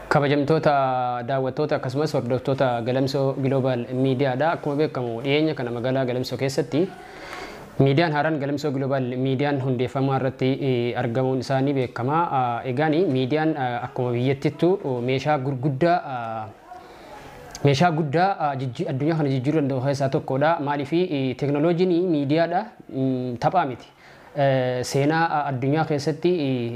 Kabajamtoota daawwattoota akkasumas hordoftoota Galamsoo Global Miidiyaadha. Akkuma beekamu dhiyeenya kana magaalaa Galamsoo keessatti miidiyaan haaraan Galamsoo Global Miidiyaan hundeeffamaa irratti argamuun isaanii beekama. Egaani miidiyaan akkuma biyyattiittu meeshaa guddaa addunyaa kana jijjiiruu danda'u keessaa tokkodha. Maaliif teekinooloojiin miidiyaadha taphaa miti. Seenaa addunyaa keessatti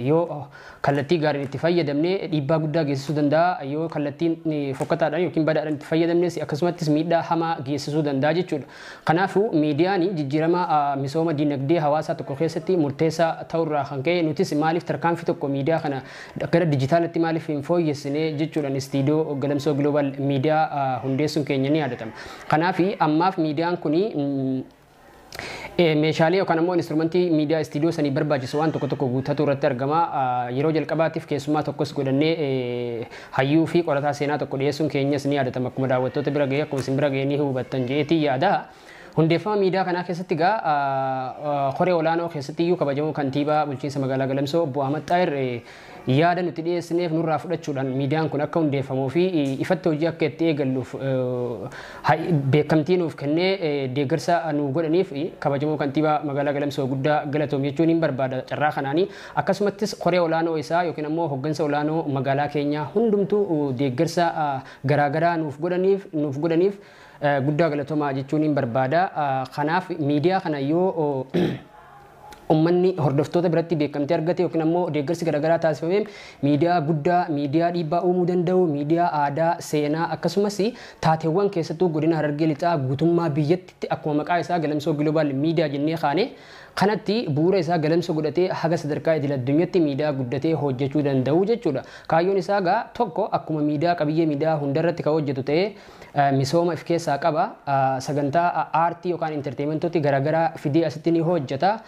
yoo kallattii gaariin itti fayyadamne dhiibbaa guddaa geessisuu danda'a. Yoo kallattiin fokkataadhaan yookiin badaadhaan itti fayyadamnes akkasumattis miidhaa hamaa geessisuu danda'a jechuudha. Kanaafuu miidiyaan jijjiirama misooma dinagdee hawaasaa tokko keessatti murteessaa ta'urraa kan ka'e nutis maaliif tarkaanfii tokko miidiyaa kana gara dijitaalatti maaliif hin fooyyessine jechuudhaan istiidiyoo Galamsoo Global Miidiyaa hundeessuun keenya ni yaadatama. Kanaaf ammaaf miidiyaan kuni meeshaalee yookaan ammoo instrumentii miidiyaa istiidiyoo sanii barbaachisu waan tokko guuttatu irratti argama. Yeroo jalqabaatiif keessummaa tokkos godhannee hayyuu fi qorataa seenaa tokko dhiyeessuun keenyas ni yaadatama. Akkuma daawwattoota bira ga'ee akkuma isin bira ga'ee ni hubattan jeetii yaada. Hundeeffama miidiyaa kanaa keessatti koree olaanoo keessatti iyyuu kabajamoo kantiibaa bulchiinsa magaalaa Galamsoo obbo Ahmad Xaahir yaada nuti dhiyeessineef nurraa fudhachuudhaan miidiyaan kun akka hundeeffamuu fi ifatti hojii akka itti eegalluuf beekamtii nuuf kennee deeggarsa nuuf godhaniif kabajamoo kantiibaa magaalaa Galamsoo guddaa galatoom jechuun hin barbaada carraa kanaanii. Akkasumattis koree olaanoo isaa yookiin ammoo hoggansa olaanoo magaalaa keenyaa hundumtuu deeggarsa garaagaraa nuuf godhaniif guddaa galatoomaa jechuun hin barbaada. Kanaaf miidiyaa kana yoo ummanni hordoftoota biratti beekamtii argate yookiin ammoo deeggarsi garaagaraa taasifamee miidiyaa guddaa, miidiyaa dhiibbaa uumuu danda'u, miidiyaa aadaa, seenaa akkasumas taateewwan keessattuu godina Harargee Lixaa guutummaa biyyattitti akkuma maqaa isaa Galamsoo Global Miidiyaa jennee kaane kanatti bu'uura isaa Galamsoo godhatee haga sadarkaa idil addunyaatti miidiyaa guddatee hojjechuu danda'u jechuudha. Kaayyoon isaa tokko akkuma miidiyaa qabiyyee miidiyaa hundarratti kan hojjetu ta'ee misooma of keessaa qaba. Sagantaa aartii yookaan intarteementooti garaagaraa fidee asitti ni hojjeta.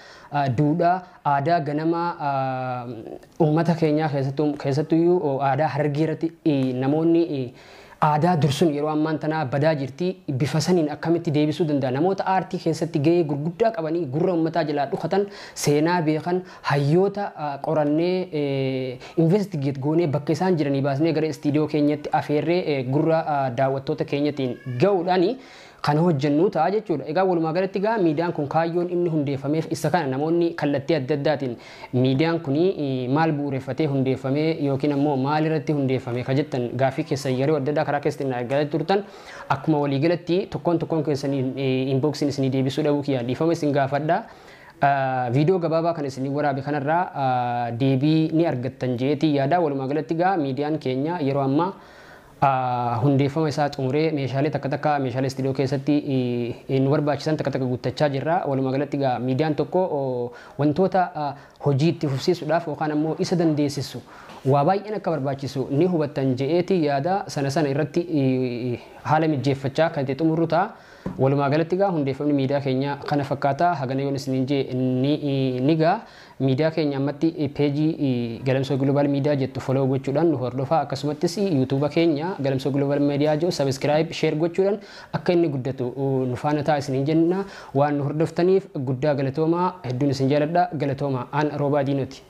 Duudhaa aadaa ganamaa uummata keenyaa keessattuyyuu aadaa Harargee irratti namoonni aadaa dursun yeroo ammaan tanaa badaa jirti bifa saniin akkamitti deebisuu danda'a. Namoota aartii keessatti gahee gurguddaa qabanii gurra uummataa jalaa dhukatan seenaa beekan hayyoota qorannee investigeet goonee bakka isaan jiranii baasnee gara istiidiyoo keenyatti afeerree gurra daawwattoota keenyatiin gahuudhaani kan hojjennu ta'a jechuudha. Egaa walumaa galatti miidiyaan kun kaayyoon inni hundeeffameef isa kana namoonni kallattii adda addaatiin miidiyaan kun maal bu'uureffatee hundeeffamee yookiin ammoo maal irratti hundeeffame ka jettan gaaffii keessan yeroo adda addaa karaa keessatti argaa turtan akkuma waliigalatti tokkoon keessanii inboxiin isinii deebisuu dhabuu kiyya dhiifama isin gaafadha. Viidiyoo gabaabaa kan isinii waraabe kanarraa deebii ni argattan jeetii yaada. Walumaa galatti miidiyaan keenya yeroo ammaa hundeeffama isaa xumuree meeshaalee takka meeshaalee istiidiyoo keessatti nu barbaachisan takka guuttachaa jirra. Walumaa galatti miidiyaan tokko wantoota hojii itti fufsiisuudhaaf yookaan ammoo isa dandeessisu waa baay'een akka barbaachisu ni hubattan je'eeti yaada. Sana irratti haala mijeeffachaa kan itti xumurru ta'a. Walumaa galatti hundeeffamni miidiyaa keenya kana fakkaata. Hagana yoon isiniin jee ni miidiyaa keenya ammatti peejii Galamsoo Global Miidiyaa jettu follow gochuudhaan nu hordofaa. Akkasumattis yuutuuba keenya Galamsoo Global Miidiyaa jedhu subscribe share gochuudhaan akka inni guddatu nu faana ta'a isiniin jenna. Waan nu hordoftaniif guddaa galatoomaa. Hedduun isin jaaladha. Galatoomaa. Aan Roobaa Diinooti.